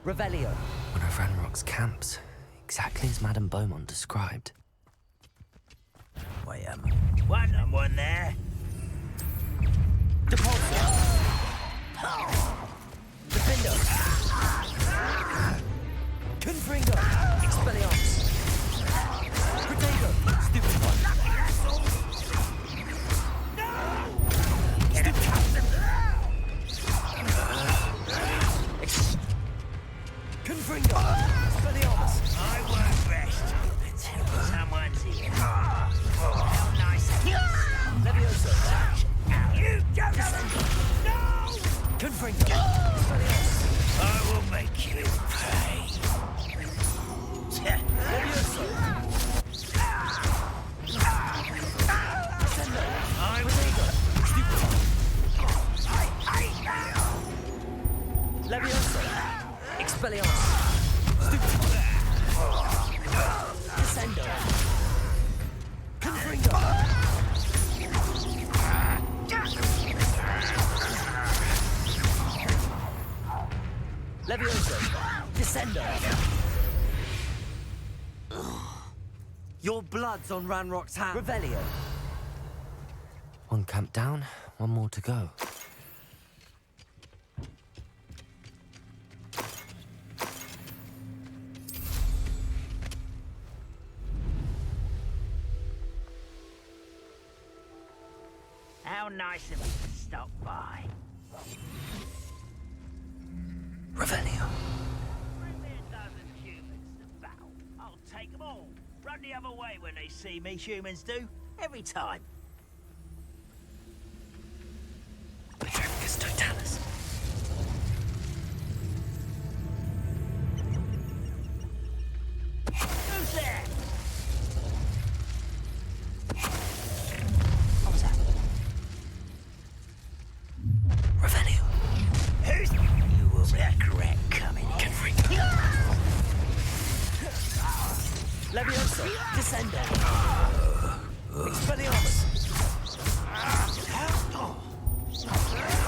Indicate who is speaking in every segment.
Speaker 1: Revelio.
Speaker 2: One of Ranrock's camps, exactly as Madame Beaumont described.
Speaker 3: Wait, someone there?
Speaker 1: Depulso. Defendo. Confringo. Expelliarmus. Protego. Stupid one. Confringo. Expelliarmus.
Speaker 3: I won't rest until someone's here. How nice it is.
Speaker 1: Levioso.
Speaker 3: You don't know. No!
Speaker 1: Confringo. Expelliarmus.
Speaker 3: I will make you pay.
Speaker 1: Levioso. Descendo.
Speaker 3: I
Speaker 1: Protego. Stupid one. Levioso. Expelliarmus. Stupid one. Descendo. Confringo. Levioso. Descendo. Your blood's on Ranrock's hand. Revelio.
Speaker 2: One camp down, one more to go.
Speaker 3: How nice of you to stop by.
Speaker 2: Revelio.
Speaker 3: Bring me a dozen humans to battle. I'll take them all. Run the other way when they see me, humans do. Every time.
Speaker 2: Petricus totalis.
Speaker 3: Who's there?
Speaker 2: What was that? Revelio.
Speaker 3: Who's... You will regret coming in.
Speaker 1: Levioso. Descendo. Expelliarmus.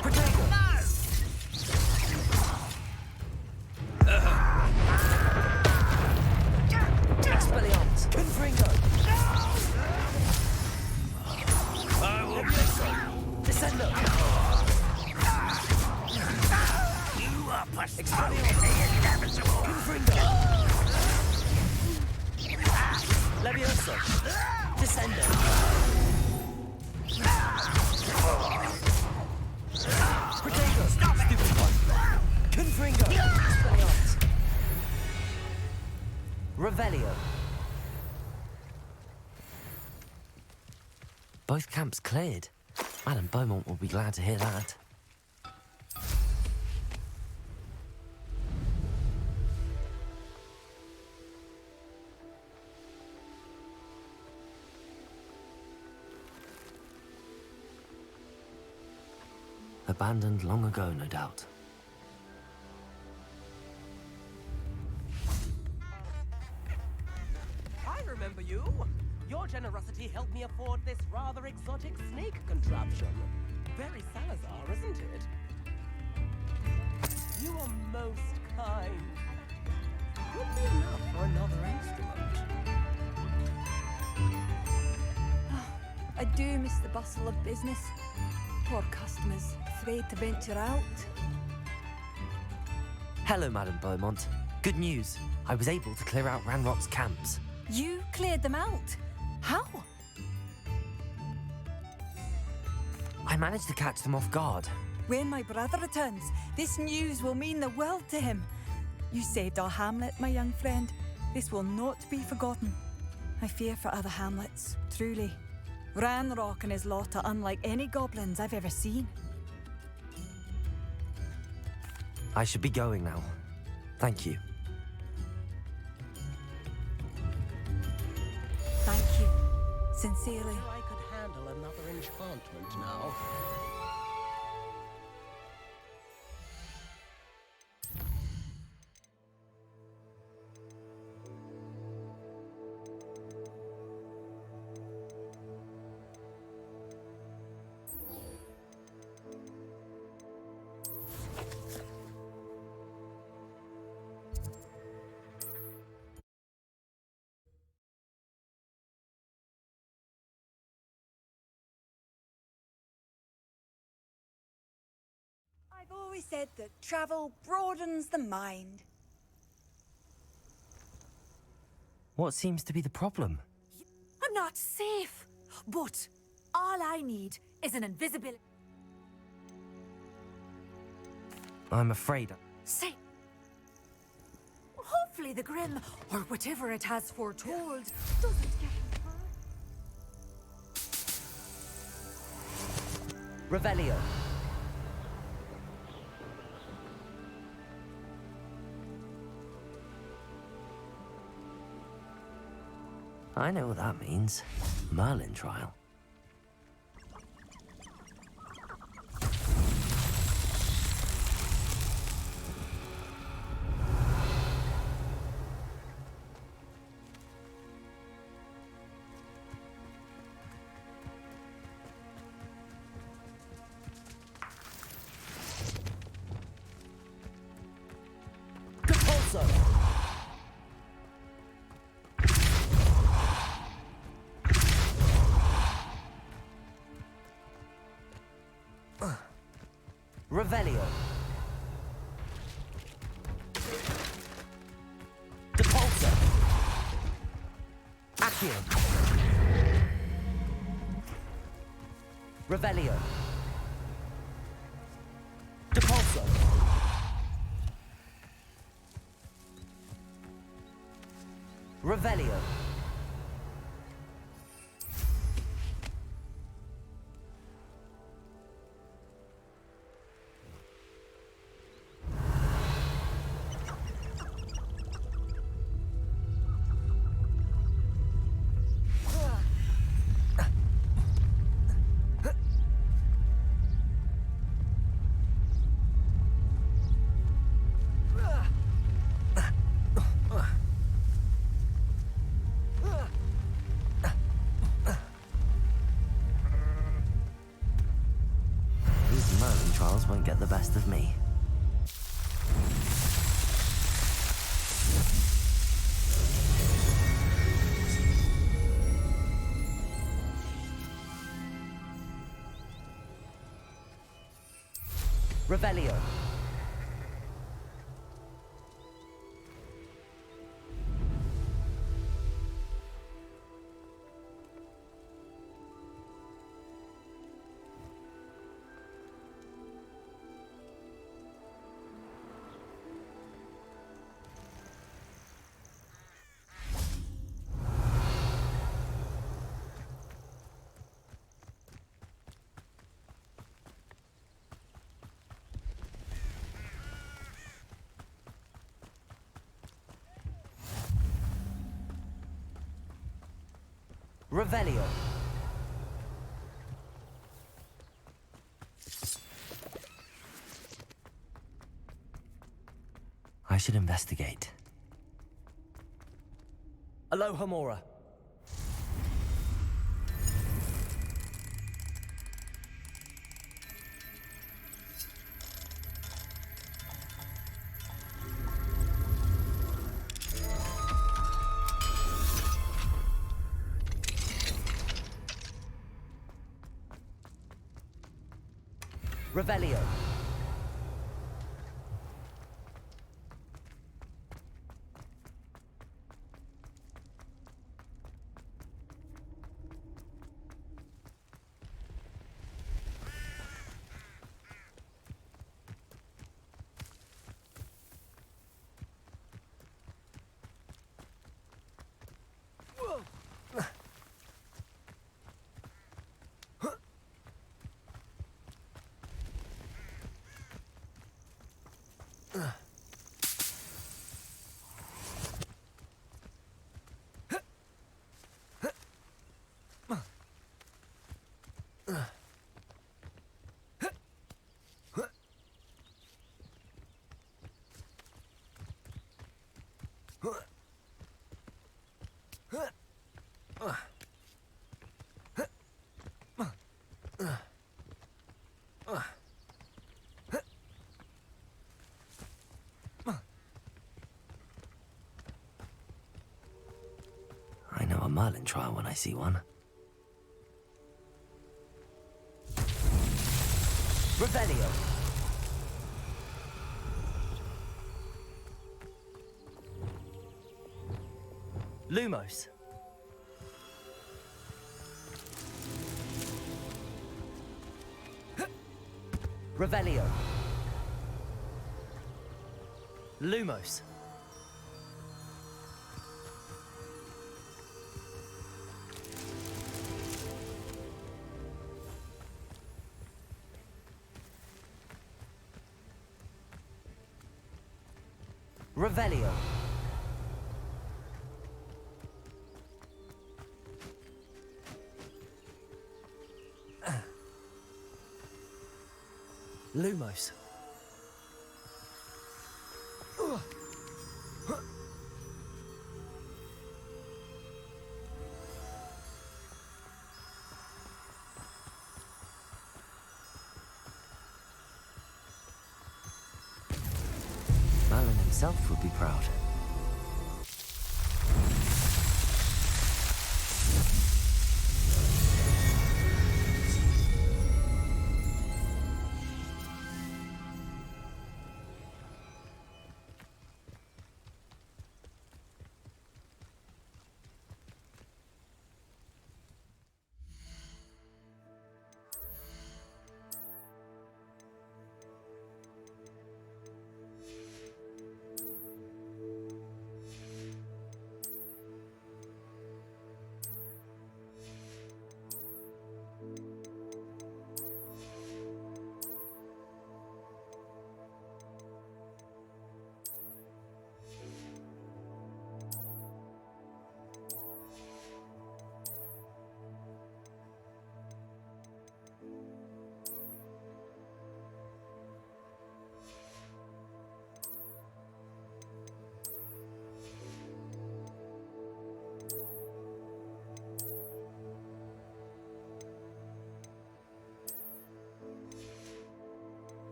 Speaker 1: Protego. Expelliarmus. Confringo.
Speaker 3: I will...
Speaker 1: Descendo.
Speaker 3: You are
Speaker 1: Expelliarmus.
Speaker 3: inevitable.
Speaker 1: Confringo. Levioso. Descendo. Protego. Stop it. Stupid one. Confringo. Expelliarmus. Revelio.
Speaker 2: Both camps cleared. Madame Beaumont will be glad to hear that. Abandoned long ago, no doubt.
Speaker 4: I remember you. Your generosity helped me afford this rather exotic snake contraption. Very Salazar, isn't it? You are most kind. Would be enough for another instrument.
Speaker 5: I do miss the bustle of business. Poor customers, afraid to venture out.
Speaker 2: Hello, Madame Beaumont. Good news. I was able to clear out Ranrock's camps.
Speaker 5: You cleared them out? How?
Speaker 2: I managed to catch them off guard.
Speaker 5: When my brother returns, this news will mean the world to him. You saved our hamlet, my young friend. This will not be forgotten. I fear for other hamlets, truly. Ranrock and his lot are unlike any goblins I've ever seen.
Speaker 2: I should be going now. Thank you.
Speaker 5: Thank you. Sincerely.
Speaker 4: I could handle another enchantment now.
Speaker 5: always said that travel broadens the mind.
Speaker 2: What seems to be the problem?
Speaker 6: I'm not safe. But all I need is an invisible...
Speaker 2: I'm afraid.
Speaker 6: Say... Hopefully the Grim, or whatever it has foretold, doesn't get me hurt.
Speaker 2: Revelio. I know what that means. Merlin trial. Revelio. Depulso. Accio. Revelio. Depulso. Revelio. Trials won't get the best of me. Revelio. Revelio. I should investigate. Aloha Mora. Revelio. I know a Merlin trial when I see one. Revelio. Lumos. Revelio. Lumos. Revelio. Lumos. Merlin himself would be proud.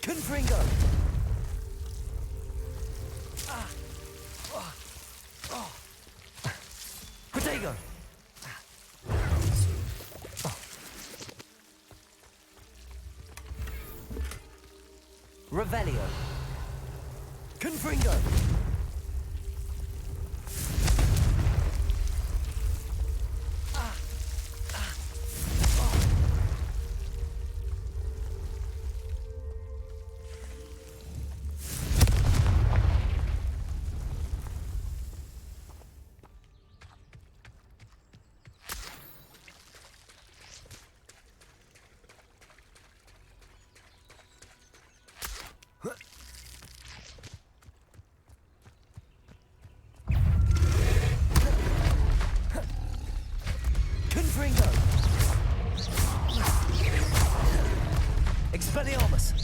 Speaker 2: Confringo! Protego! Revelio! Confringo! Confringo! Expelliarmus!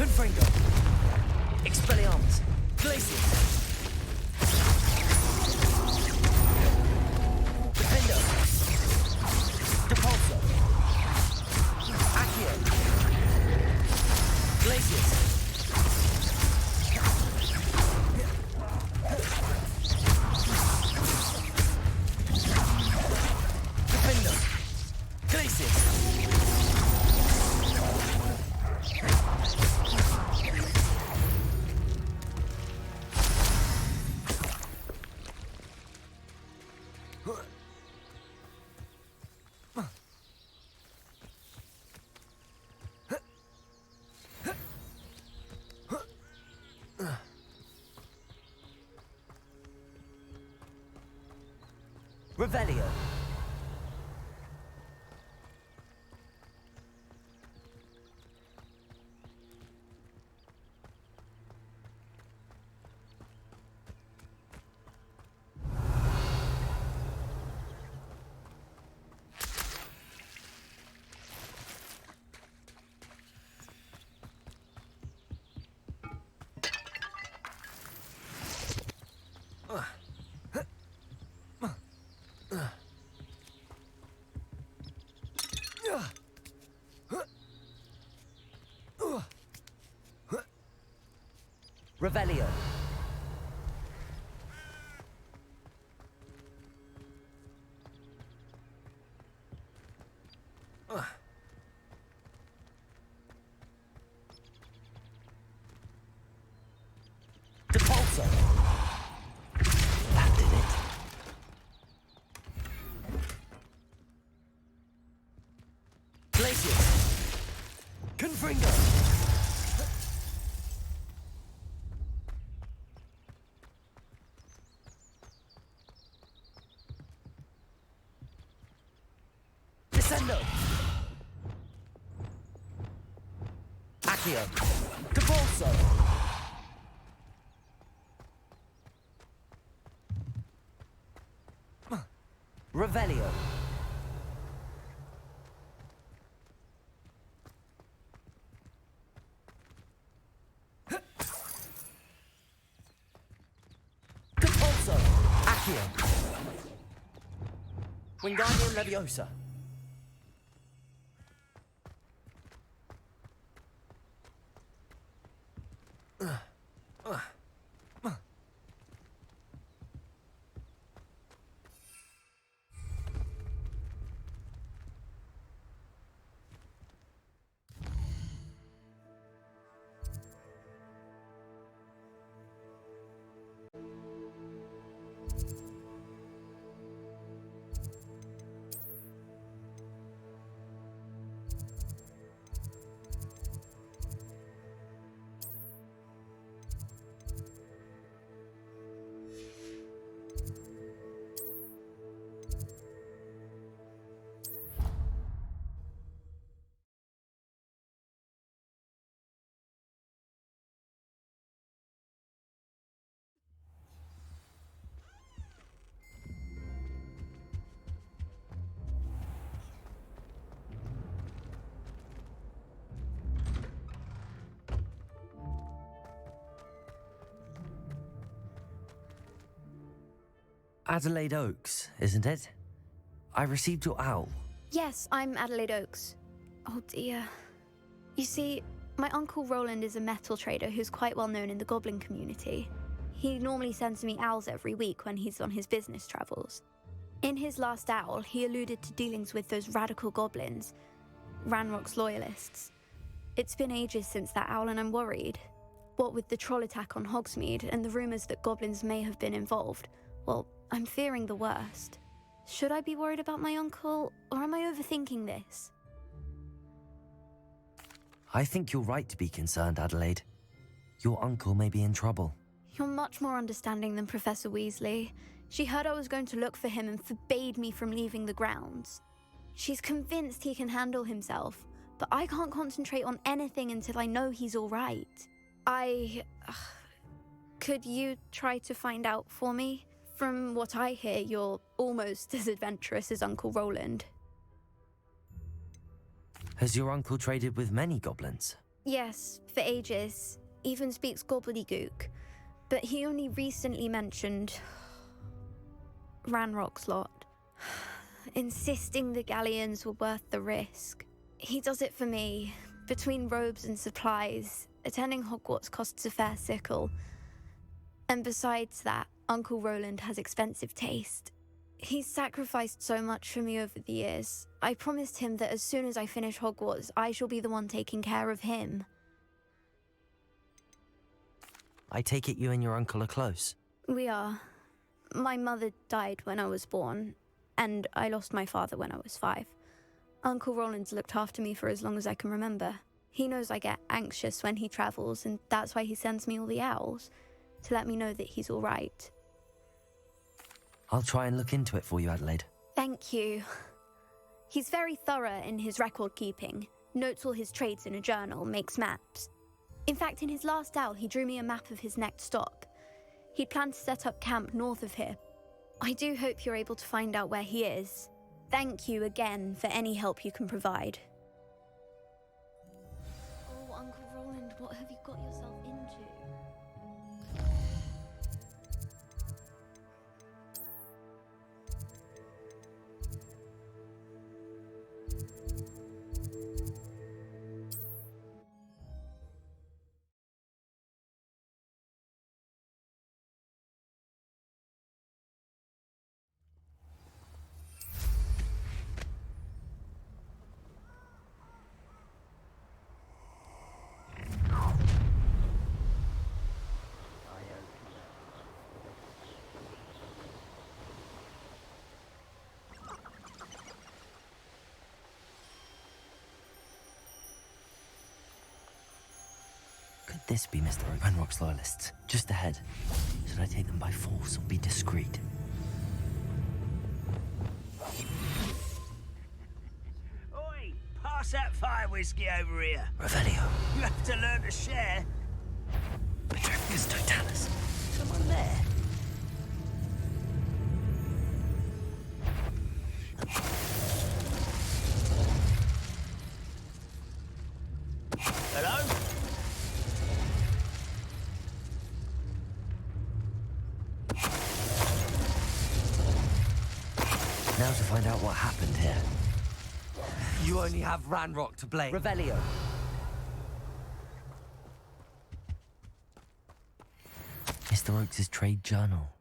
Speaker 2: Confringo. Expelliarmus. Glacius. Defendo. Depulso. Accio. Glacius. Defendo. Glacius. Revelio. Revelio. Depulso. That did it. Glacius. Confringo. Descendo. Accio. Depulso. Revelio. Depulso. Accio. Wingardium Leviosa. Adelaide Oaks, isn't it? I received your owl.
Speaker 7: Yes, I'm Adelaide Oaks. Oh dear. You see, my Uncle Roland is a metal trader who's quite well known in the goblin community. He normally sends me owls every week when he's on his business travels. In his last owl, he alluded to dealings with those radical goblins, Ranrock's loyalists. It's been ages since that owl and I'm worried. What with the troll attack on Hogsmeade and the rumours that goblins may have been involved, well, I'm fearing the worst. Should I be worried about my uncle, or am I overthinking this?
Speaker 2: I think you're right to be concerned, Adelaide. Your uncle may be in trouble.
Speaker 7: You're much more understanding than Professor Weasley. She heard I was going to look for him and forbade me from leaving the grounds. She's convinced he can handle himself, but I can't concentrate on anything until I know he's all right. Could you try to find out for me? From what I hear, you're almost as adventurous as Uncle Roland.
Speaker 2: Has your uncle traded with many goblins?
Speaker 7: Yes, for ages. Even speaks gobbledygook. But he only recently mentioned Ranrock's lot, insisting the galleons were worth the risk. He does it for me. Between robes and supplies, attending Hogwarts costs a fair sickle. And besides that, Uncle Roland has expensive taste. He's sacrificed so much for me over the years. I promised him that as soon as I finish Hogwarts, I shall be the one taking care of him.
Speaker 2: I take it you and your uncle are close.
Speaker 7: We are. My mother died when I was born, and I lost my father when I was 5. Uncle Roland's looked after me for as long as I can remember. He knows I get anxious when he travels, and that's why he sends me all the owls, to let me know that he's all right.
Speaker 2: I'll try and look into it for you, Adelaide.
Speaker 7: Thank you. He's very thorough in his record keeping, notes all his trades in a journal, makes maps. In fact, in his last owl, he drew me a map of his next stop. He'd planned to set up camp north of here. I do hope you're able to find out where he is. Thank you again for any help you can provide. Oh, Uncle Roland, what have you got yourself into?
Speaker 2: Could this be Mr. Ranrock's loyalists? Just ahead. Should I take them by force or be discreet?
Speaker 3: Oi! Pass that fire whiskey over here.
Speaker 2: Revelio.
Speaker 3: You have to learn to share.
Speaker 2: Petrifcus Totalis.
Speaker 3: Someone there. Hello?
Speaker 2: Now to find out what happened here.
Speaker 1: You only have Ranrock to blame.
Speaker 2: Revelio. Mr. Oakes' trade journal.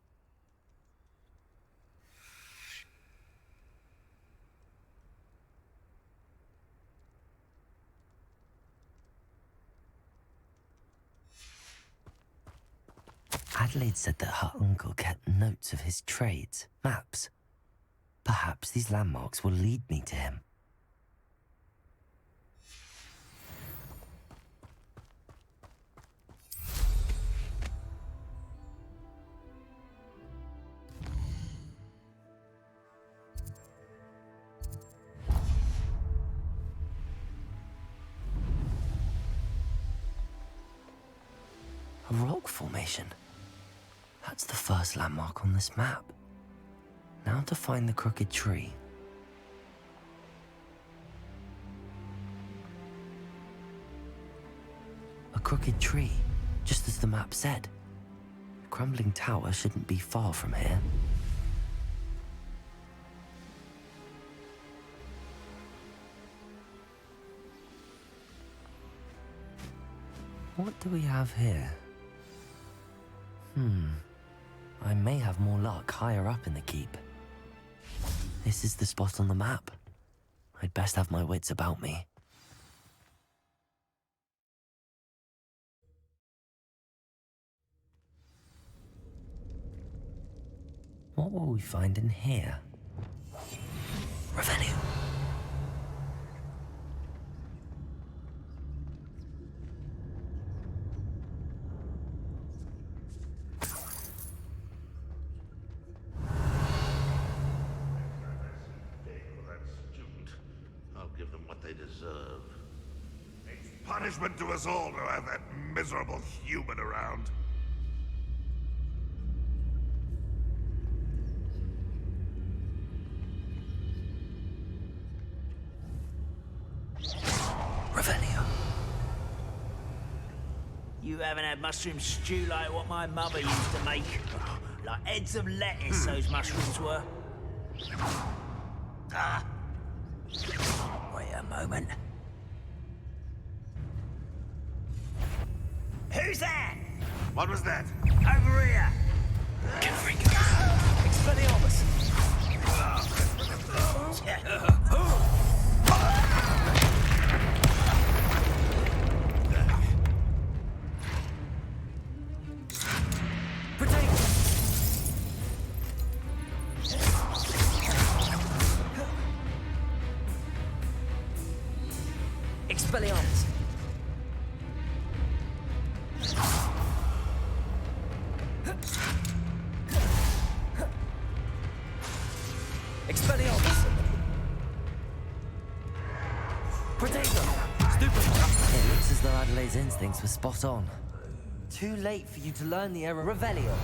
Speaker 2: Adelaide said that her uncle kept notes of his trades, maps. Perhaps these landmarks will lead me to him. A rock formation. That's the first landmark on this map. Now to find the crooked tree. A crooked tree, just as the map said. The crumbling tower shouldn't be far from here. What do we have here? I may have more luck higher up in the keep. This is the spot on the map. I'd best have my wits about me. What will we find in here? Revelio.
Speaker 8: Punishment to us all to have that miserable human around.
Speaker 2: Revelio.
Speaker 3: You haven't had mushroom stew like what my mother used to make. Like heads of lettuce, those mushrooms were. Ah. Wait a moment. Who's that?
Speaker 8: What was that?
Speaker 3: Over here!
Speaker 2: Expelliarmus! Protect! Expelliarmus! Expelliarmus! Potato! Stupid! It looks as though Adelaide's instincts were spot on. Too late for you to learn the error. Revelio!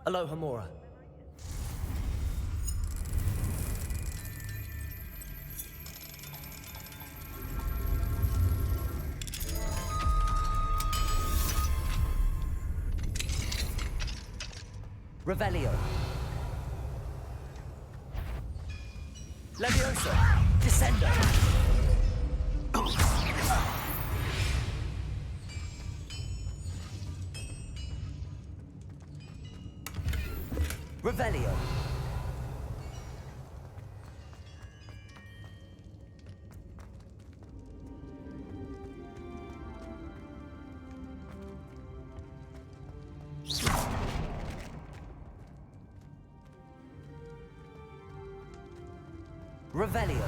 Speaker 2: Alohomora. Revelio. Leviosa. Descendo. Revelio. Revelio.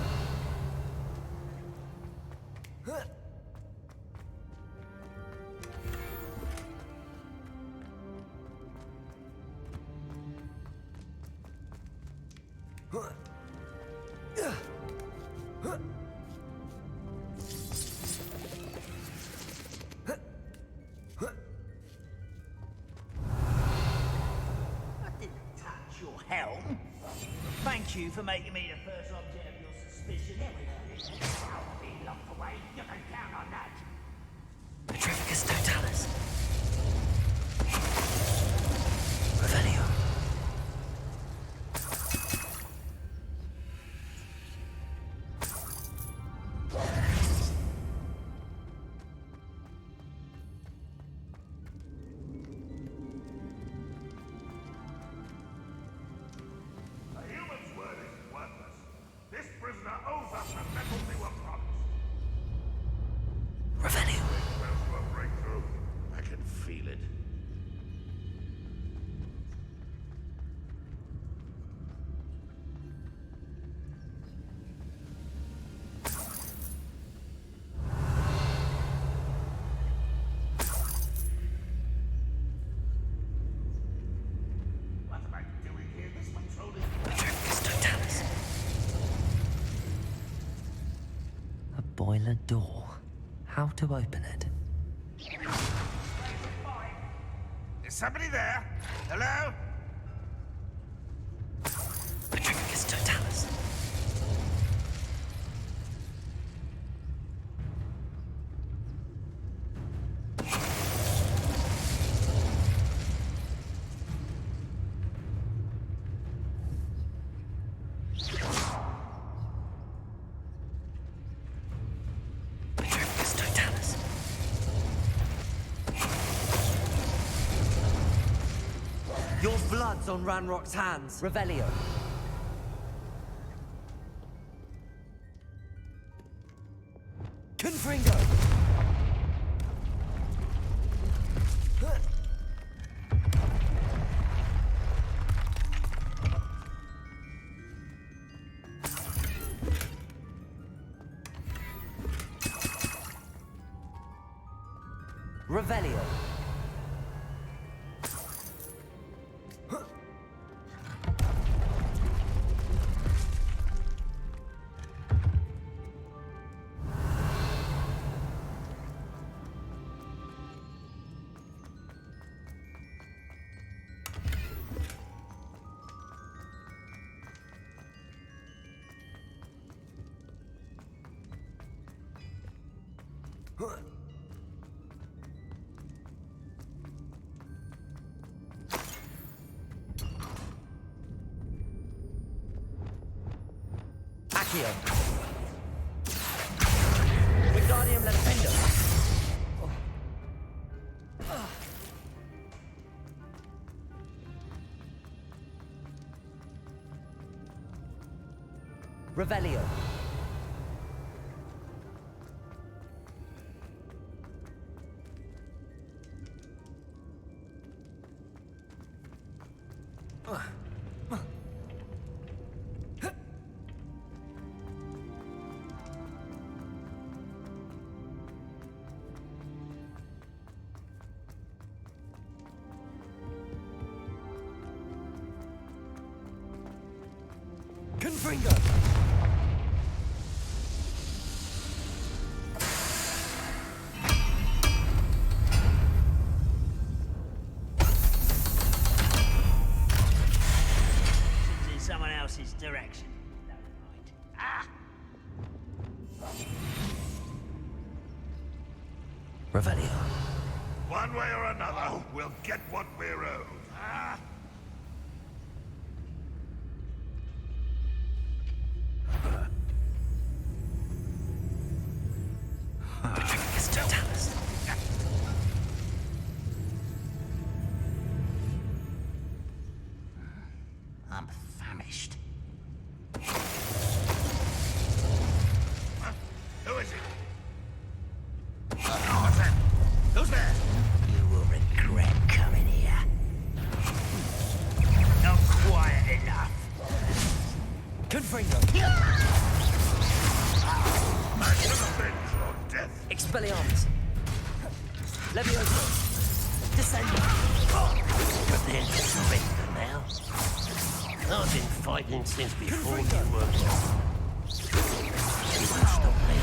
Speaker 3: I didn't touch your helm. Thank you for making me the first object of your suspicion. I'll be locked away. You can count on that.
Speaker 2: Petrificus totalis. Revelio.
Speaker 8: A human's word is worthless. This prisoner owes us the metals they were promised.
Speaker 2: Revelio.
Speaker 8: Close to a breakthrough. I can feel it. What am I doing here? This patrol is
Speaker 2: Petrificus totalis. A boiler door. How to open it?
Speaker 8: Is somebody there? Hello?
Speaker 2: Petrificus totalis. Petrificus totalis.
Speaker 1: Your blood's on Ranrock's hands.
Speaker 2: Revelio. Confringo. Revelio.
Speaker 1: Accio. Wingardium Leviosa. Revelio. Confringo.
Speaker 3: In someone else's direction. Right. Ah!
Speaker 2: Revelio.
Speaker 8: One way or another, we'll get what we're owed. Ah!
Speaker 3: I'm famished.
Speaker 8: Huh? Who is it? What's that? Who's there?
Speaker 3: You will regret coming here. Not quiet enough.
Speaker 1: Confringo.
Speaker 8: Action avenge or death.
Speaker 1: Expelliarmus. Levioso. Descendo.
Speaker 9: But there's surrender now. I've been fighting since before you were born. You won't stop me.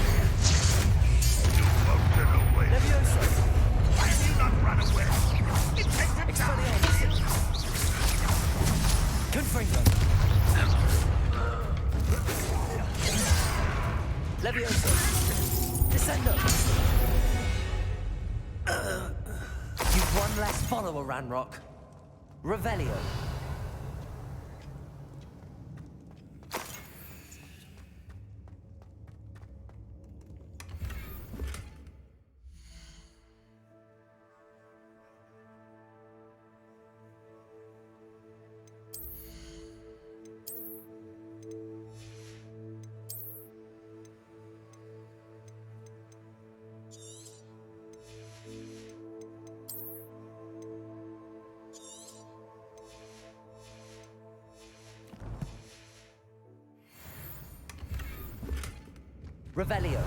Speaker 8: You won't get away.
Speaker 1: Levioso.
Speaker 8: Why have you not run away? It takes him down.
Speaker 1: Expelliarmus. Confringo. Levioso. Descendo. You've one less follower, Ranrock. Revelio. Revelio.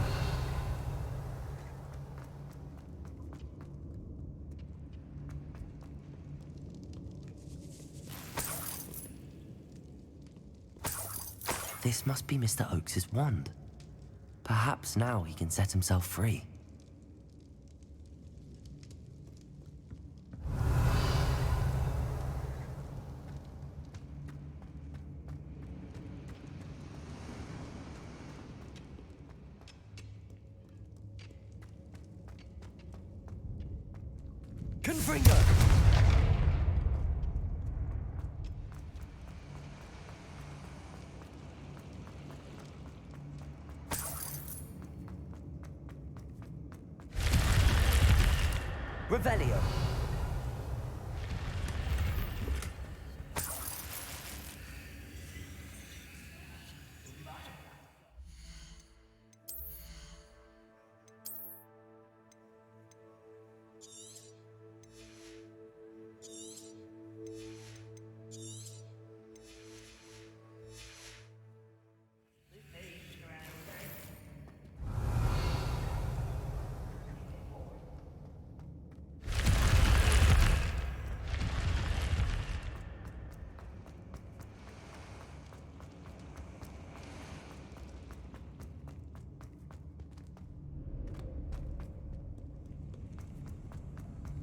Speaker 2: This must be Mr. Oakes's wand. Perhaps now he can set himself free.
Speaker 1: Confringo. Revelio.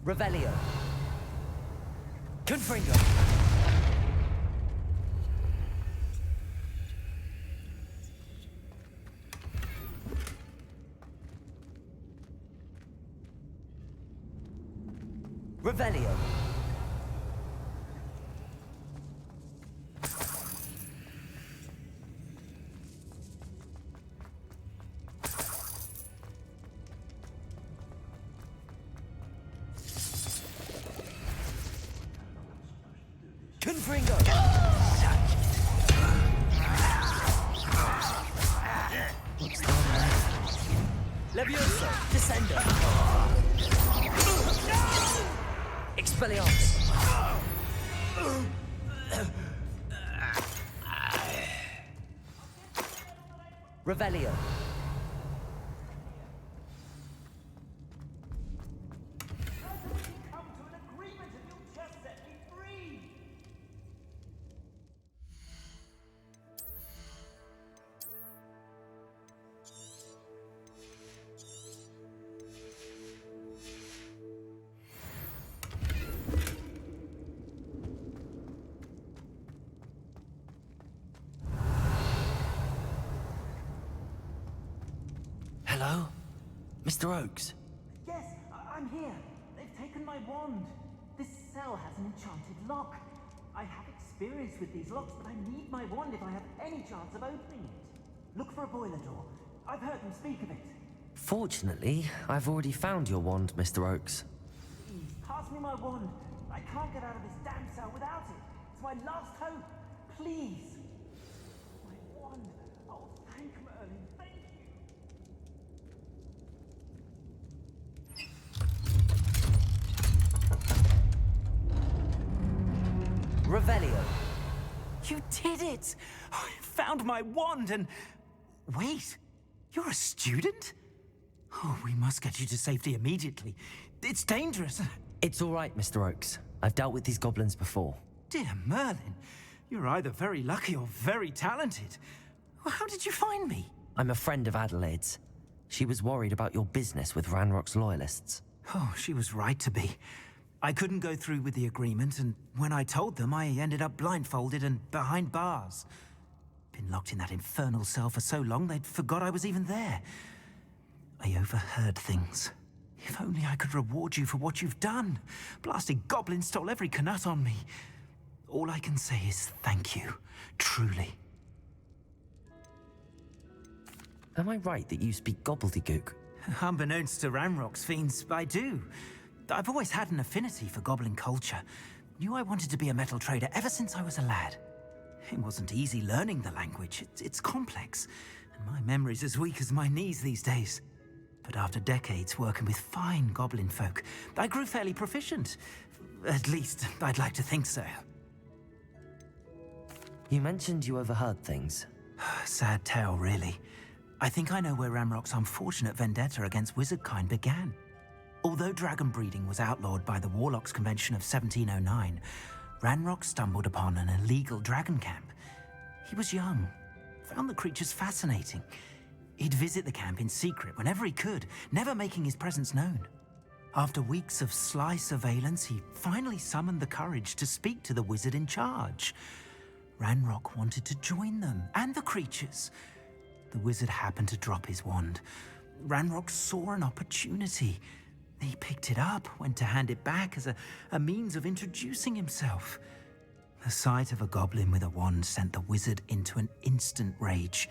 Speaker 1: Revelio. Confringo. Revelio. Confringo.
Speaker 2: What's down there?
Speaker 1: Levioso. Descender. Expelliarmus. Revelio.
Speaker 3: Come to an agreement and you'll just set me free.
Speaker 2: Hello? Mr. Oakes?
Speaker 3: Yes, I'm here. They've taken my wand. This cell has an enchanted lock. I have experience with these locks, but I need my wand if I have any chance of opening it. Look for a boiler door. I've heard them speak of it.
Speaker 2: Fortunately, I've already found your wand, Mr. Oakes.
Speaker 3: Please, pass me my wand. I can't get out of this damn cell without it. It's my last hope. Please. My wand. Oh, thank Merlin. Thank you.
Speaker 1: Revelio.
Speaker 3: You did it! I found my wand and... Wait, you're a student? Oh, we must get you to safety immediately. It's dangerous.
Speaker 2: It's all right, Mr. Oakes. I've dealt with these goblins before.
Speaker 3: Dear Merlin, you're either very lucky or very talented. Well, how did you find me?
Speaker 2: I'm a friend of Adelaide's. She was worried about your business with Ranrock's loyalists.
Speaker 3: Oh, she was right to be. I couldn't go through with the agreement, and when I told them, I ended up blindfolded and behind bars. Been locked in that infernal cell for so long, they'd forgot I was even there. I overheard things. If only I could reward you for what you've done. Blasted goblins stole every knut on me. All I can say is thank you, truly.
Speaker 2: Am I right that you speak gobbledygook?
Speaker 3: Unbeknownst to Ranrock's fiends, I do. I've always had an affinity for goblin culture. Knew I wanted to be a metal trader ever since I was a lad. It wasn't easy learning the language. It's complex, and my memory's as weak as my knees these days. But after decades working with fine goblin folk, I grew fairly proficient. At least, I'd like to think so.
Speaker 2: You mentioned you overheard things.
Speaker 3: Sad tale, really. I think I know where Ranrock's unfortunate vendetta against wizardkind began. Although dragon breeding was outlawed by the Warlocks Convention of 1709, Ranrock stumbled upon an illegal dragon camp. He was young, found the creatures fascinating. He'd visit the camp in secret whenever he could, never making his presence known. After weeks of sly surveillance, he finally summoned the courage to speak to the wizard in charge. Ranrock wanted to join them, and the creatures. The wizard happened to drop his wand. Ranrock saw an opportunity. He picked it up, went to hand it back as a means of introducing himself. The sight of a goblin with a wand sent the wizard into an instant rage.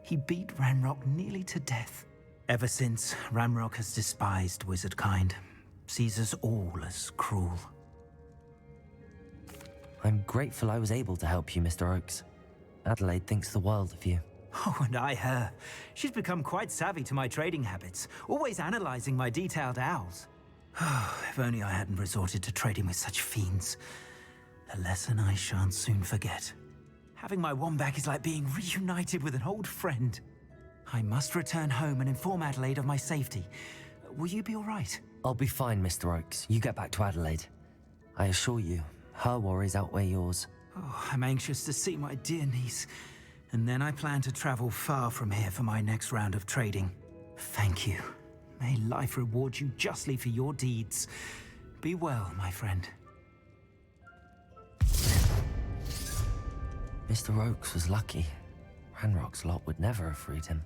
Speaker 3: He beat Ranrock nearly to death. Ever since, Ranrock has despised wizardkind, sees us all as cruel.
Speaker 2: I'm grateful I was able to help you, Mr. Oakes. Adelaide thinks the world of you.
Speaker 3: Oh, and I her. She's become quite savvy to my trading habits, always analyzing my detailed owls. If only I hadn't resorted to trading with such fiends. A lesson I shan't soon forget. Having my wand back is like being reunited with an old friend. I must return home and inform Adelaide of my safety. Will you be all right?
Speaker 2: I'll be fine, Mr. Oakes. You get back to Adelaide. I assure you, her worries outweigh yours.
Speaker 3: Oh, I'm anxious to see my dear niece. And then I plan to travel far from here for my next round of trading. Thank you. May life reward you justly for your deeds. Be well, my friend.
Speaker 2: Mr. Oakes was lucky. Ranrock's lot would never have freed him.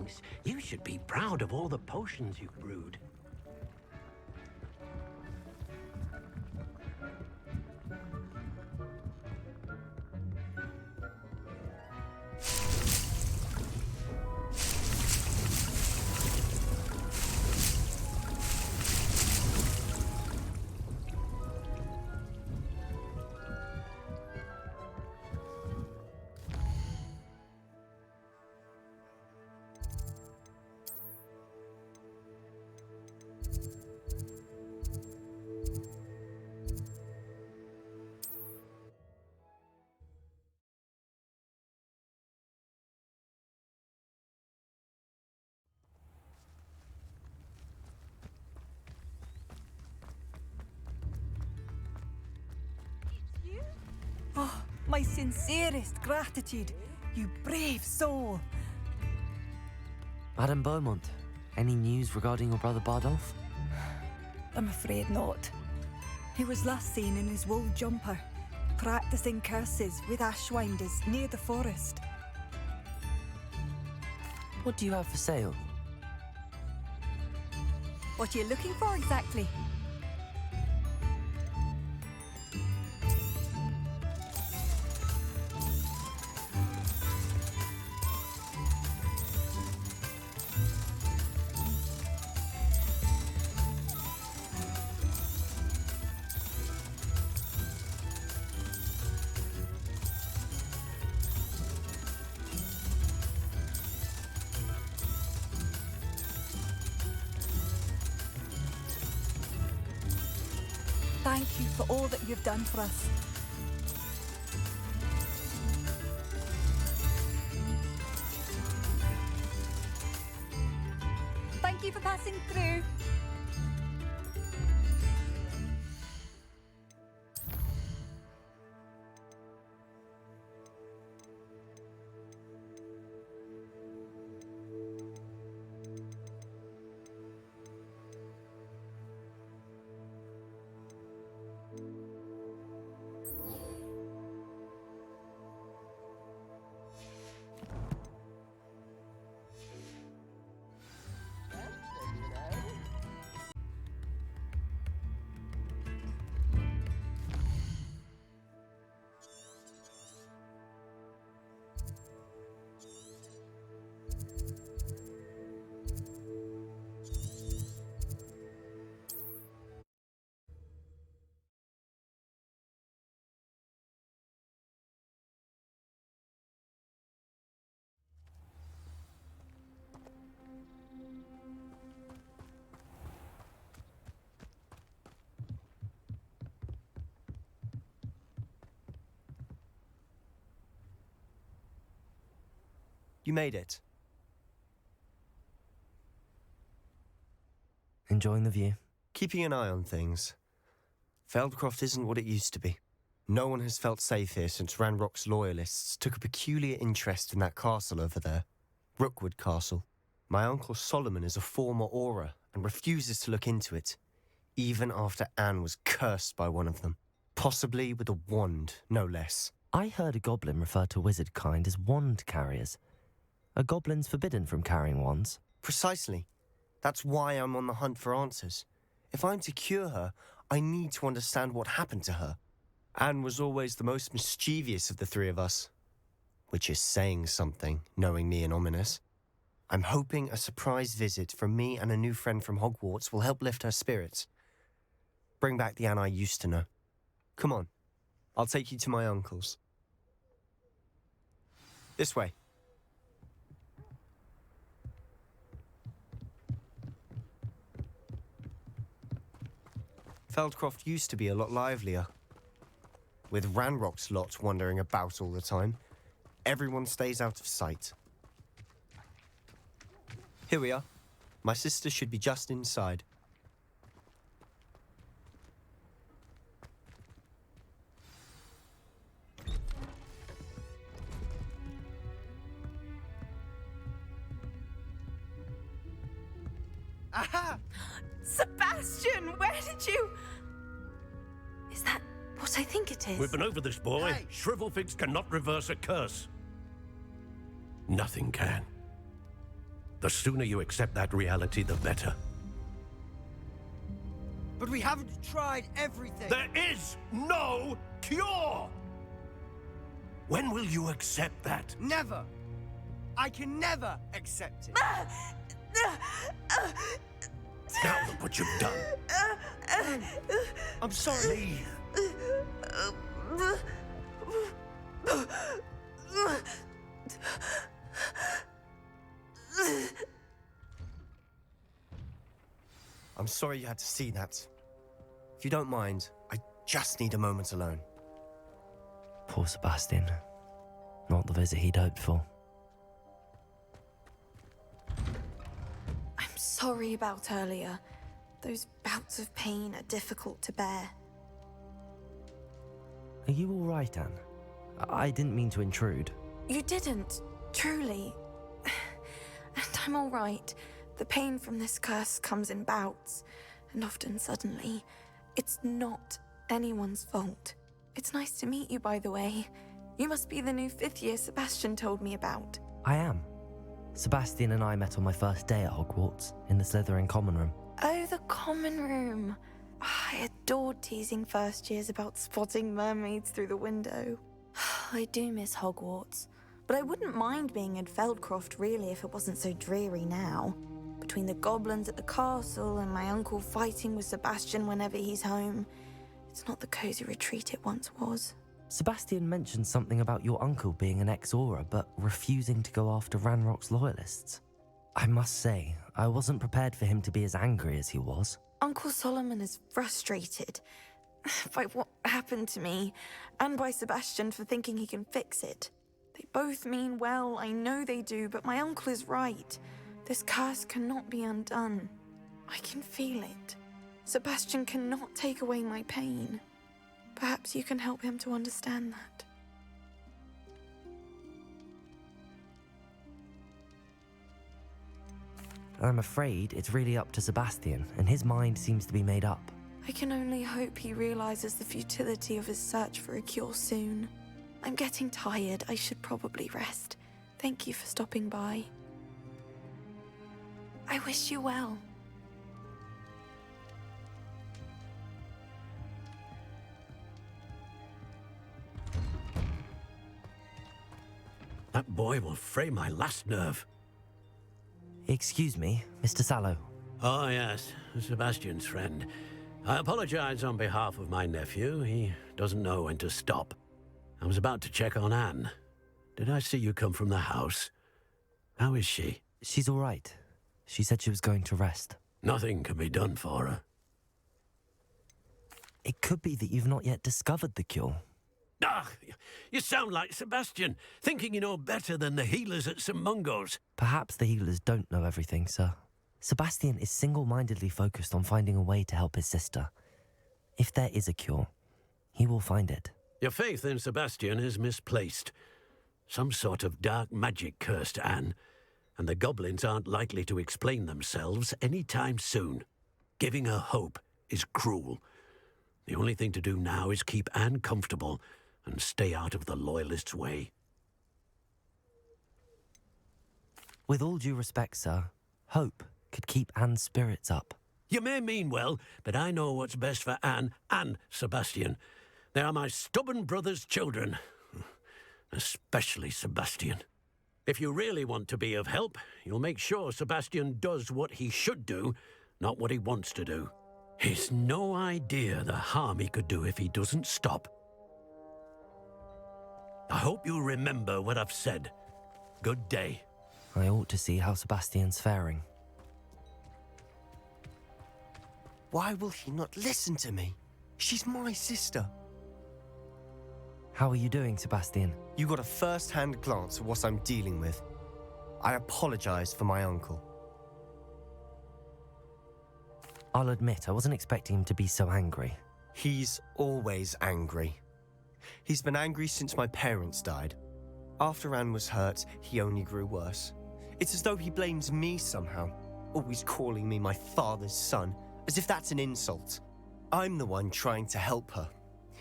Speaker 9: thinks you should be proud of all the potions you've brewed.
Speaker 5: Oh, my sincerest gratitude, you brave soul.
Speaker 2: Madame Beaumont, any news regarding your brother Bardolph?
Speaker 5: I'm afraid not. He was last seen in his wool jumper, practicing curses with ashwinders near the forest.
Speaker 2: What do you have for sale?
Speaker 5: What are you looking for exactly? Thank you for all that you've done for us. Thank you for passing through.
Speaker 1: You made it.
Speaker 2: Enjoying the view?
Speaker 1: Keeping an eye on things. Feldcroft isn't what it used to be. No one has felt safe here since Ranrock's loyalists took a peculiar interest in that castle over there. Rookwood Castle. My uncle Solomon is a former Auror and refuses to look into it, even after Anne was cursed by one of them. Possibly with a wand, no less.
Speaker 2: I heard a goblin refer to wizard kind as wand carriers. Are goblins forbidden from carrying wands?
Speaker 1: Precisely. That's why I'm on the hunt for answers. If I'm to cure her, I need to understand what happened to her. Anne was always the most mischievous of the three of us. Which is saying something, knowing me and Ominous. I'm hoping a surprise visit from me and a new friend from Hogwarts will help lift her spirits. Bring back the Anne I used to know. Come on, I'll take you to my uncle's. This way. Feldcroft used to be a lot livelier. With Ranrock's lot wandering about all the time, everyone stays out of sight. Here we are. My sister should be just inside.
Speaker 6: Aha! Sebastian, where did you... Is that what I think it is?
Speaker 9: We've been over this, boy.
Speaker 6: Hey.
Speaker 9: Shrivelfigs cannot reverse a curse. Nothing can. The sooner you accept that reality, the better.
Speaker 1: But we haven't tried everything.
Speaker 9: There is no cure! When will you accept that?
Speaker 1: Never. I can never accept it.
Speaker 9: Now look what you've done.
Speaker 1: I'm sorry. I'm sorry you had to see that. If you don't mind, I just need a moment alone.
Speaker 2: Poor Sebastian. Not the visit he'd hoped for.
Speaker 6: I'm sorry about earlier. Those bouts of pain are difficult to bear.
Speaker 2: Are you all right, Anne? I didn't mean to intrude.
Speaker 6: You didn't, truly. And I'm all right. The pain from this curse comes in bouts, and often suddenly. It's not anyone's fault. It's nice to meet you, by the way. You must be the new 5th year Sebastian told me about.
Speaker 2: I am. Sebastian and I met on my first day at Hogwarts, in the Slytherin common room.
Speaker 6: Oh, the common room. I adored teasing first years about spotting mermaids through the window. I do miss Hogwarts, but I wouldn't mind being in Feldcroft really if it wasn't so dreary now. Between the goblins at the castle and my uncle fighting with Sebastian whenever he's home, it's not the cozy retreat it once was.
Speaker 2: Sebastian mentioned something about your uncle being an ex-Auror, but refusing to go after Ranrock's loyalists. I must say, I wasn't prepared for him to be as angry as he was.
Speaker 6: Uncle Solomon is frustrated by what happened to me, and by Sebastian for thinking he can fix it. They both mean well, I know they do, but my uncle is right. This curse cannot be undone. I can feel it. Sebastian cannot take away my pain. Perhaps you can help him to understand that.
Speaker 2: I'm afraid it's really up to Sebastian, and his mind seems to be made up.
Speaker 6: I can only hope he realizes the futility of his search for a cure soon. I'm getting tired. I should probably rest. Thank you for stopping by. I wish you well.
Speaker 9: That boy will fray my last nerve.
Speaker 2: Excuse me, Mr. Sallow.
Speaker 9: Oh, yes, Sebastian's friend. I apologize on behalf of my nephew. He doesn't know when to stop. I was about to check on Anne. Did I see you come from the house? How is she?
Speaker 2: She's all right. She said she was going to rest.
Speaker 9: Nothing can be done for her.
Speaker 2: It could be that you've not yet discovered the cure.
Speaker 9: Ah, you sound like Sebastian, thinking you know better than the healers at St. Mungo's.
Speaker 2: Perhaps the healers don't know everything, sir. Sebastian is single-mindedly focused on finding a way to help his sister. If there is a cure, he will find it.
Speaker 9: Your faith in Sebastian is misplaced. Some sort of dark magic cursed Anne, and the goblins aren't likely to explain themselves any time soon. Giving her hope is cruel. The only thing to do now is keep Anne comfortable and stay out of the Loyalists' way.
Speaker 2: With all due respect, sir, hope could keep Anne's spirits up.
Speaker 9: You may mean well, but I know what's best for Anne and Sebastian. They are my stubborn brother's children. Especially Sebastian. If you really want to be of help, you'll make sure Sebastian does what he should do, not what he wants to do. He's no idea the harm he could do if he doesn't stop. I hope you remember what I've said. Good day.
Speaker 2: I ought to see how Sebastian's faring.
Speaker 1: Why will he not listen to me? She's my sister.
Speaker 2: How are you doing, Sebastian?
Speaker 1: You got a first-hand glance at what I'm dealing with. I apologize for my uncle.
Speaker 2: I'll admit, I wasn't expecting him to be so angry.
Speaker 1: He's always angry. He's been angry since my parents died. After Anne was hurt, he only grew worse. It's as though he blames me somehow, always calling me my father's son, as if that's an insult. I'm the one trying to help her.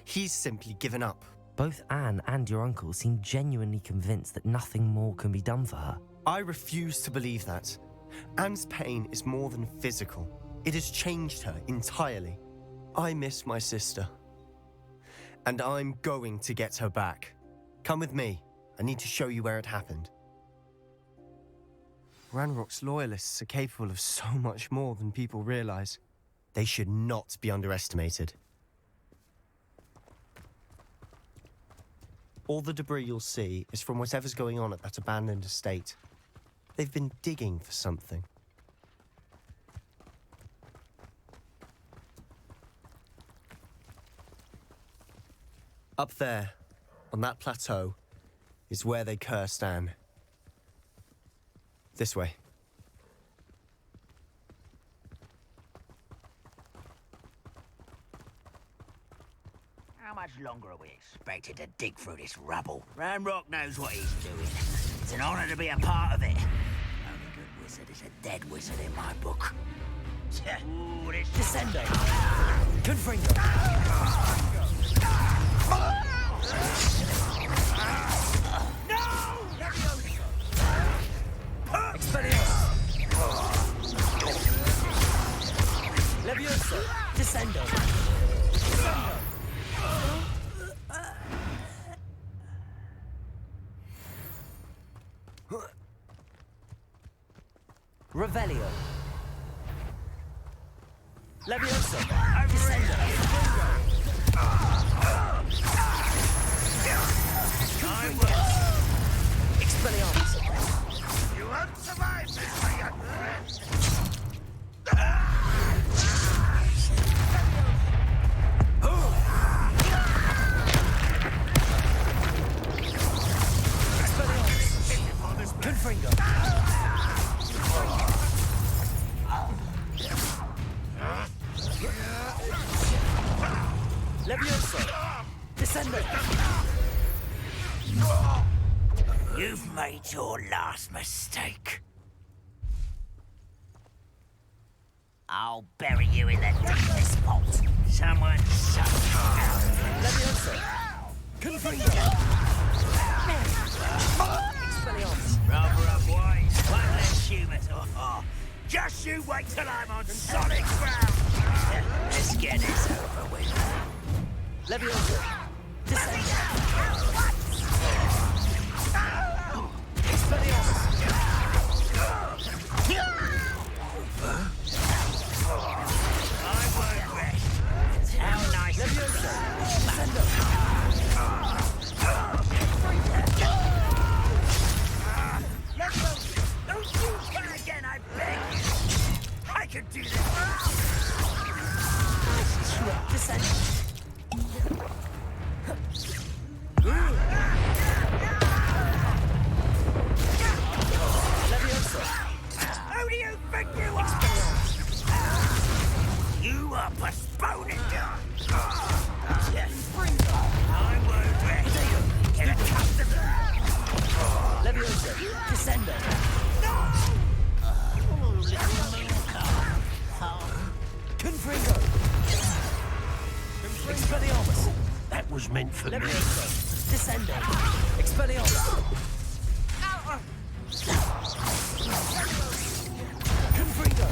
Speaker 1: He's simply given up.
Speaker 2: Both Anne and your uncle seem genuinely convinced that nothing more can be done for her.
Speaker 1: I refuse to believe that. Anne's pain is more than physical. It has changed her entirely. I miss my sister. And I'm going to get her back. Come with me. I need to show you where it happened. Ranrock's loyalists are capable of so much more than people realize. They should not be underestimated. All the debris you'll see is from whatever's going on at that abandoned estate. They've been digging for something. Up there, on that plateau, is where they cursed Anne. This way.
Speaker 10: How much longer are we expected to dig through this rubble? Ranrock knows what he's doing. It's an honor to be a part of it. Only good wizard is a dead wizard in my book. Ooh, this Descendo.
Speaker 2: Confringo.
Speaker 10: No!
Speaker 2: Expelliarmus. Levioso. Descendo. Revelio. Levioso. Descendo. Expelliarmus.
Speaker 8: You won't survive this, my young friend.
Speaker 2: Expelliarmus. Confringo. Levioso. Descendo.
Speaker 10: You've made your last mistake. I'll bury you in the deepest vault. Someone suck you out.
Speaker 2: Levioso. Confringo. Expelliarmus.
Speaker 10: Rather unwise. One less human. Oh, just you wait till I'm on solid ground. Let's get this over with.
Speaker 2: Levioso. Descendo. Expelliarmus.
Speaker 10: I won't rest. How nice.
Speaker 2: Levioso. Descendo.
Speaker 10: Don't you try again, I beg you. I can do this.
Speaker 2: Descendo. Levioso.
Speaker 10: Who do you think you are? You are postponing. I won't rest. Get accustomed.
Speaker 2: Levioso. Descendo. Confringo. Expelliarmus.
Speaker 9: That was meant for me.
Speaker 2: Levioso. Descendo. Expelliarmus. Confringo.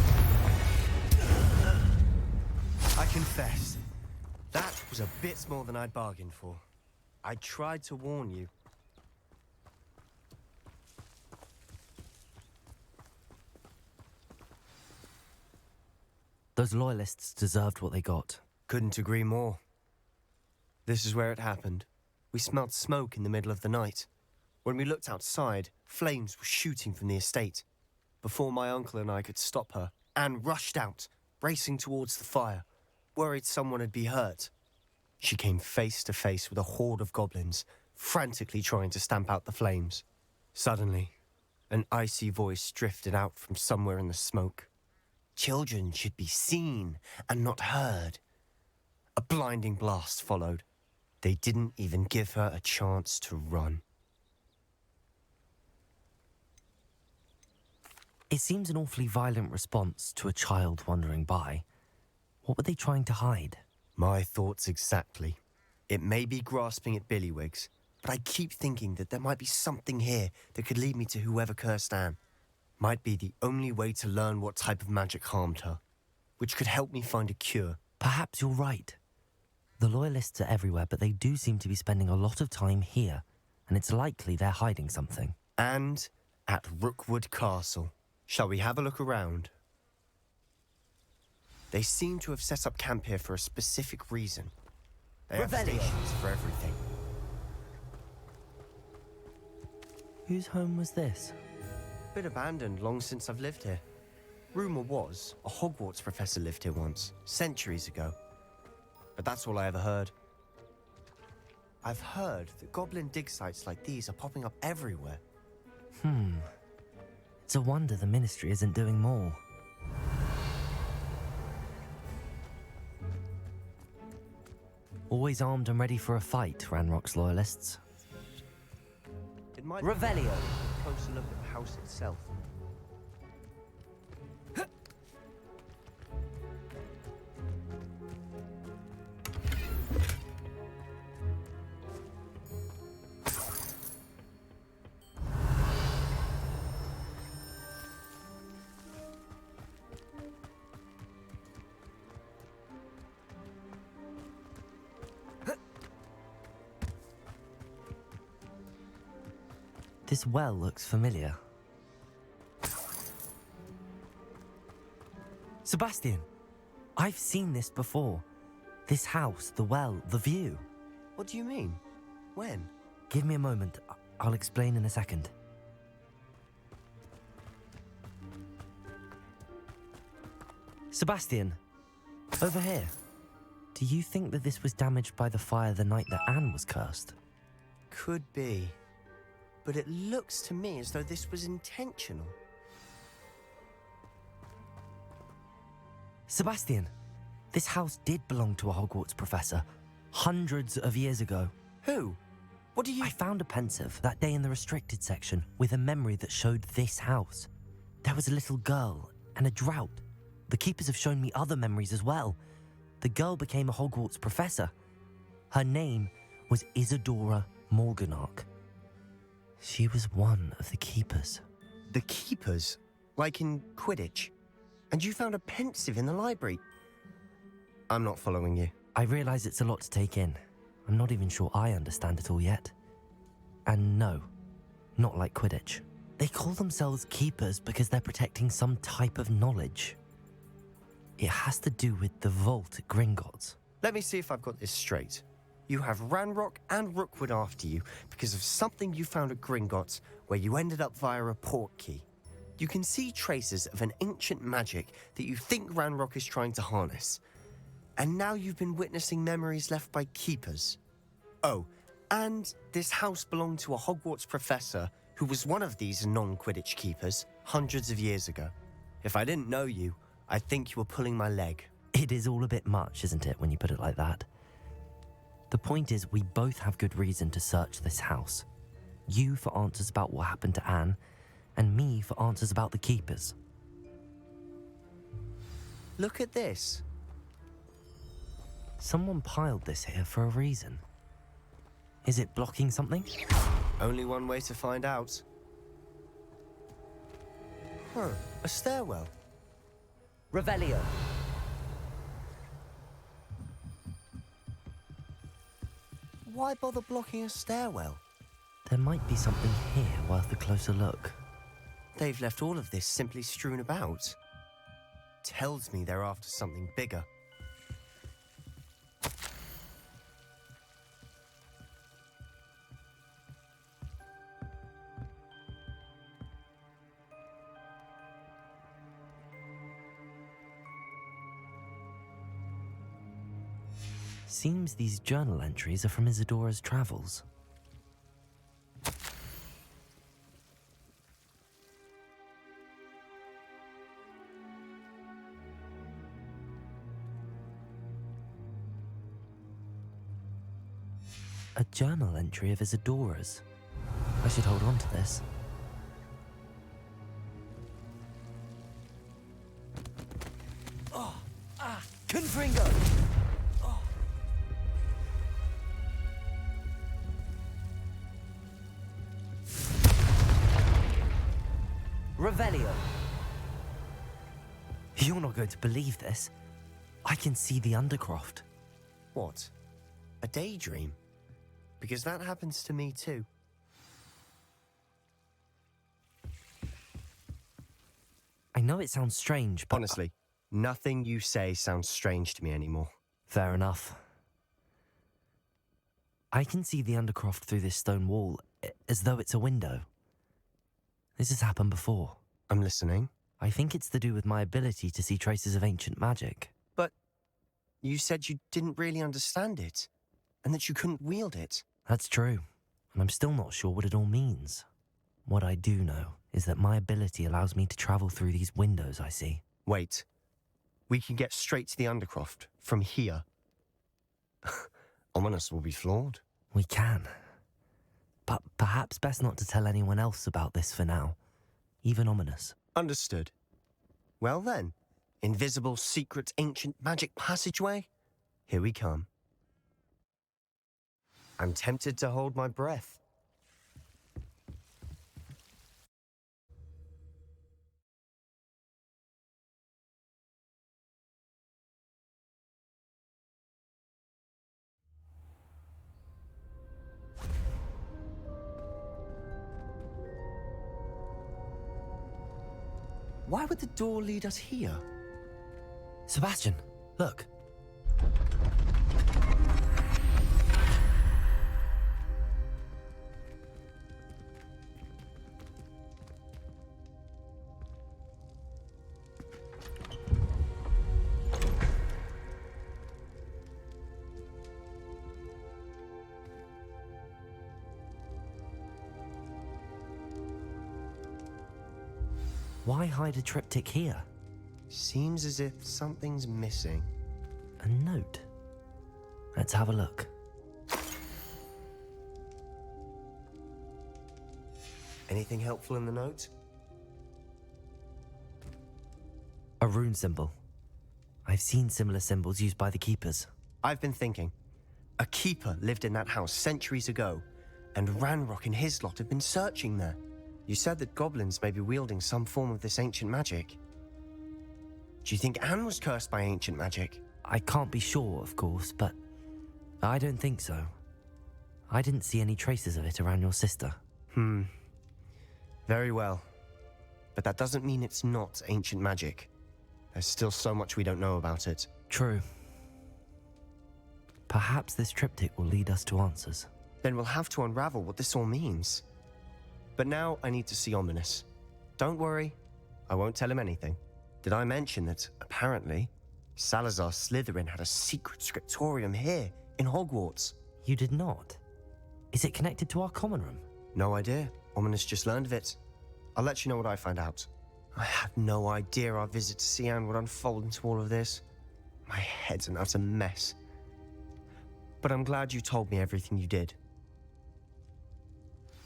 Speaker 1: I confess, that was a bit more than I'd bargained for. I tried to warn you.
Speaker 2: Those loyalists deserved what they got.
Speaker 1: Couldn't agree more. This is where it happened. We smelled smoke in the middle of the night. When we looked outside, flames were shooting from the estate. Before my uncle and I could stop her, Anne rushed out, racing towards the fire, worried someone had been hurt. She came face to face with a horde of goblins, frantically trying to stamp out the flames. Suddenly, an icy voice drifted out from somewhere in the smoke. Children should be seen and not heard. A blinding blast followed. They didn't even give her a chance to run.
Speaker 2: It seems an awfully violent response to a child wandering by. What were they trying to hide?
Speaker 1: My thoughts exactly. It may be grasping at billywhigs, but I keep thinking that there might be something here that could lead me to whoever cursed Anne. might be the only way to learn what type of magic harmed her, which could help me find a cure.
Speaker 2: Perhaps you're right. The Loyalists are everywhere, but they do seem to be spending a lot of time here, and it's likely they're hiding something.
Speaker 1: And at Rookwood Castle. Shall we have a look around? They seem to have set up camp here for a specific reason. They have stations for everything.
Speaker 2: Whose home was this?
Speaker 1: Been abandoned long since I've lived here. Rumour was a Hogwarts professor lived here once, centuries ago. But that's all I ever heard. I've heard that goblin dig sites like these are popping up everywhere.
Speaker 2: It's a wonder the Ministry isn't doing more. Always armed and ready for a fight, Ranrock's Loyalists.
Speaker 1: It might
Speaker 2: Revelio.
Speaker 1: be a closer look at the house itself.
Speaker 2: This well looks familiar. Sebastian, I've seen this before. This house, the well, the view.
Speaker 1: What do you mean? When?
Speaker 2: Give me a moment. I'll explain in a second. Sebastian, over here. Do you think that this was damaged by the fire the night that Anne was cursed?
Speaker 1: Could be. But it looks to me as though this was intentional.
Speaker 2: Sebastian, this house did belong to a Hogwarts professor, hundreds of years ago.
Speaker 1: Who? What do you...
Speaker 2: I found a pensive that day in the restricted section with a memory that showed this house. There was a little girl and a drought. The keepers have shown me other memories as well. The girl became a Hogwarts professor. Her name was Isadora Morganach. She was one of the keepers.
Speaker 1: The keepers? Like in Quidditch? And you found a pensive in the library? I'm not following you.
Speaker 2: I realise it's a lot to take in. I'm not even sure I understand it all yet. And no, not like Quidditch. They call themselves keepers because they're protecting some type of knowledge. It has to do with the vault at Gringotts.
Speaker 1: Let me see if I've got this straight. You have Ranrock and Rookwood after you because of something you found at Gringotts where you ended up via a port key. You can see traces of an ancient magic that you think Ranrock is trying to harness. And now you've been witnessing memories left by keepers. Oh, and this house belonged to a Hogwarts professor who was one of these non-Quidditch keepers hundreds of years ago. If I didn't know you, I'd think you were pulling my leg.
Speaker 2: It is all a bit much, isn't it, when you put it like that? The point is, we both have good reason to search this house. You for answers about what happened to Anne, and me for answers about the keepers.
Speaker 1: Look at this.
Speaker 2: Someone piled this here for a reason. Is it blocking something?
Speaker 1: Only one way to find out. A stairwell.
Speaker 2: Revelio.
Speaker 1: Why bother blocking a stairwell?
Speaker 2: There might be something here worth a closer look.
Speaker 1: They've left all of this simply strewn about. Tells me they're after something bigger.
Speaker 2: Seems these journal entries are from Isadora's travels. A journal entry of Isadora's. I should hold on to this.
Speaker 1: Confringo!
Speaker 2: Revelio. going to believe this. I can see the Undercroft.
Speaker 1: What? A daydream? Because that happens to me too.
Speaker 2: I know it sounds strange, but...
Speaker 1: Honestly, nothing you say sounds strange to me anymore.
Speaker 2: Fair enough. I can see the Undercroft through this stone wall, as though it's a window. This has happened before.
Speaker 1: I'm listening.
Speaker 2: I think it's to do with my ability to see traces of ancient magic.
Speaker 1: But you said you didn't really understand it, and that you couldn't wield it.
Speaker 2: That's true, and I'm still not sure what it all means. What I do know is that my ability allows me to travel through these windows I see.
Speaker 1: Wait. We can get straight to the Undercroft from here. Ominous will be floored.
Speaker 2: We can. But perhaps best not to tell anyone else about this for now. Even Ominous.
Speaker 1: Understood. Well then, invisible, secret, ancient magic passageway? Here we come. I'm tempted to hold my breath. Why would the door lead us here?
Speaker 2: Sebastian, look. Why hide a triptych here?
Speaker 1: Seems as if something's missing.
Speaker 2: A note. Let's have a look.
Speaker 1: Anything helpful in the note?
Speaker 2: A rune symbol. I've seen similar symbols used by the keepers.
Speaker 1: I've been thinking. A keeper lived in that house centuries ago, and Ranrock and his lot have been searching there. You said that goblins may be wielding some form of this ancient magic. Do you think Anne was cursed by ancient magic?
Speaker 2: I can't be sure, of course, but I don't think so. I didn't see any traces of it around your sister.
Speaker 1: Very well. But that doesn't mean it's not ancient magic. There's still so much we don't know about it.
Speaker 2: True. Perhaps this triptych will lead us to answers.
Speaker 1: Then we'll have to unravel what this all means. But now I need to see Ominous. Don't worry, I won't tell him anything. Did I mention that, apparently, Salazar Slytherin had a secret scriptorium here in Hogwarts?
Speaker 2: You did not? Is it connected to our common room?
Speaker 1: No idea. Ominous just learned of it. I'll let you know what I find out. I had no idea our visit to Cian would unfold into all of this. My head's an utter mess. But I'm glad you told me everything you did.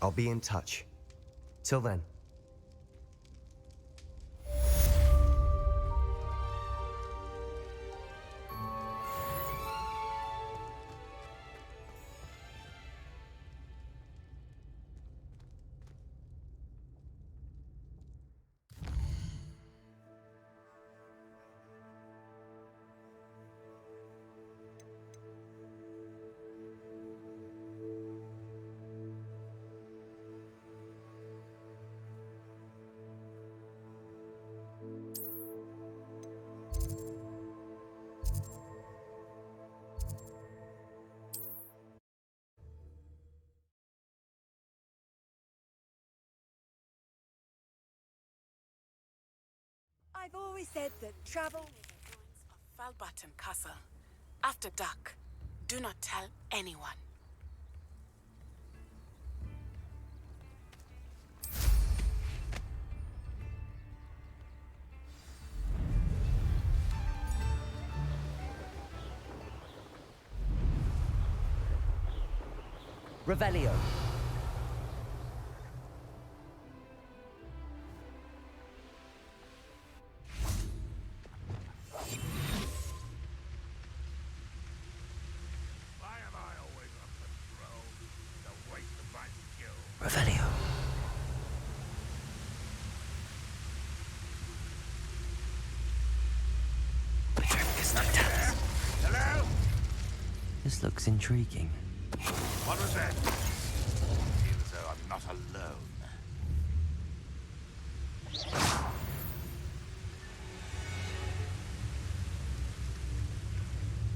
Speaker 1: I'll be in touch. Till then.
Speaker 5: I've always said that travel...
Speaker 11: Falbutton Castle. After dark. Do not tell anyone.
Speaker 2: Revelio. Revelio. This looks intriguing.
Speaker 8: What was that? Seems though I'm not alone.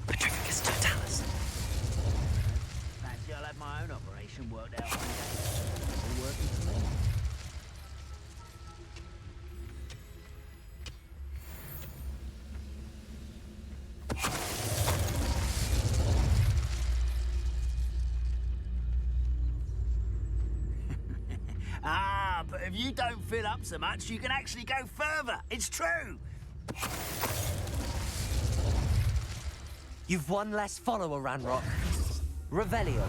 Speaker 2: Petrificus totalis.
Speaker 10: Fancy I'll have my own operation worked out one day. All working for me. But if you don't fill up so much, you can actually go further. It's true.
Speaker 2: You've one less follower, Ranrock. Revelio.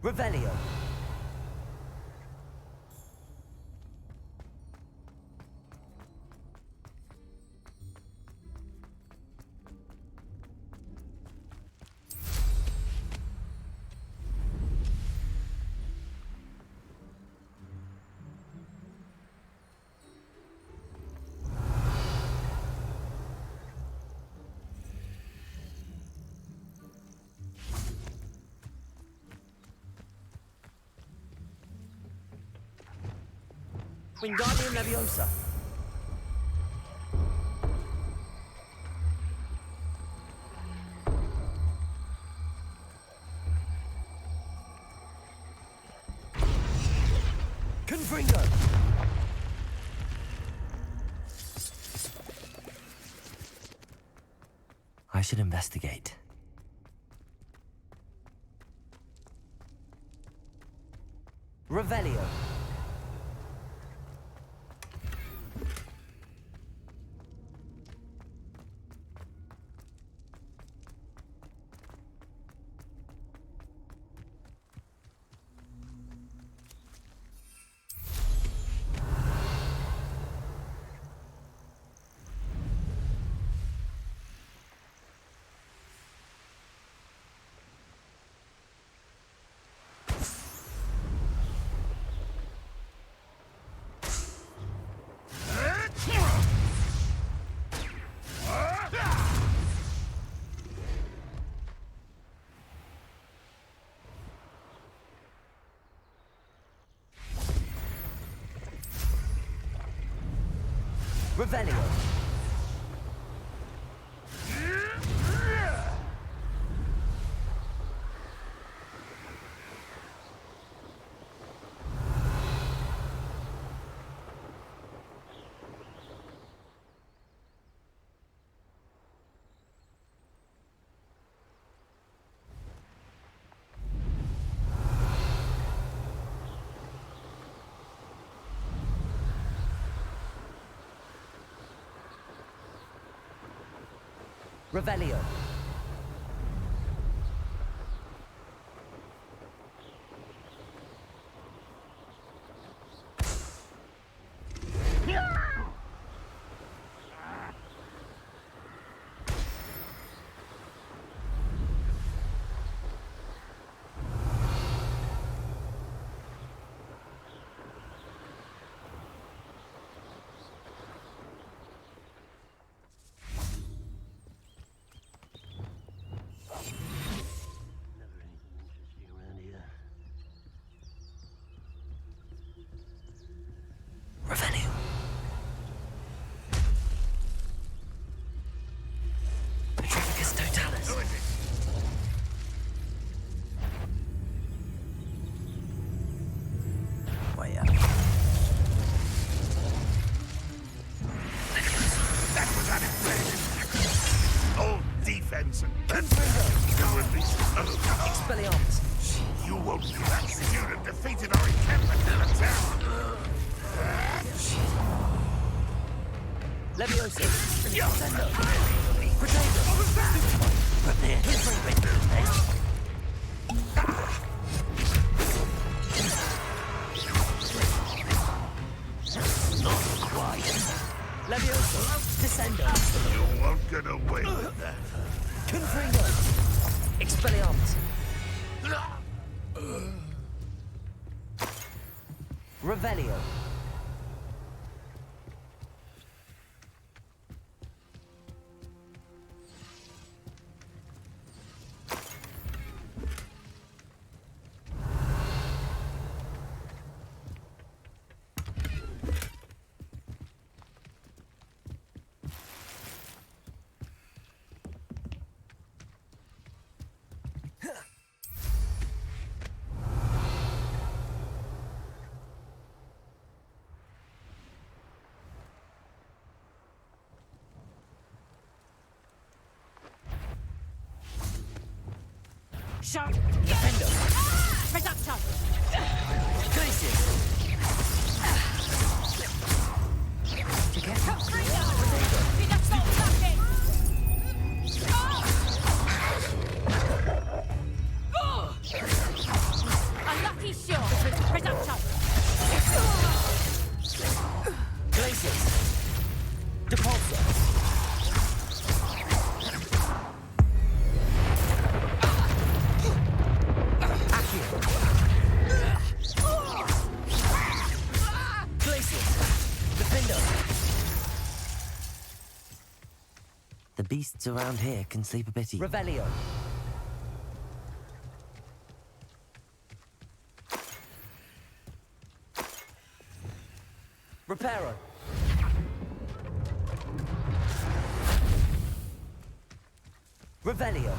Speaker 2: Revelio. Wingardium Leviosa. Confringo. I should investigate. Revelio. Revelio. Revelio. Leviosa! Descendo! Protego!
Speaker 9: Not quite.
Speaker 2: Leviosa! Descendo!
Speaker 8: You won't get away with that.
Speaker 2: Confringo! Expelliarmus! Revelio!
Speaker 11: Shot!
Speaker 2: Defendo!
Speaker 11: Reduction!
Speaker 2: Glacius!
Speaker 11: Unlucky shot! Reduction!
Speaker 2: Glacius! Depulso! The beasts around here can sleep a bit easy. Revelio. Reparo. Revelio.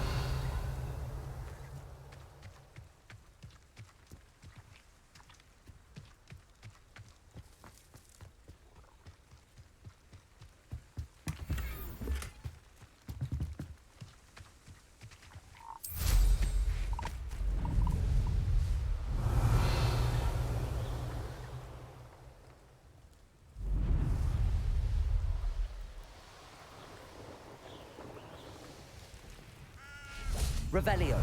Speaker 2: Revelio.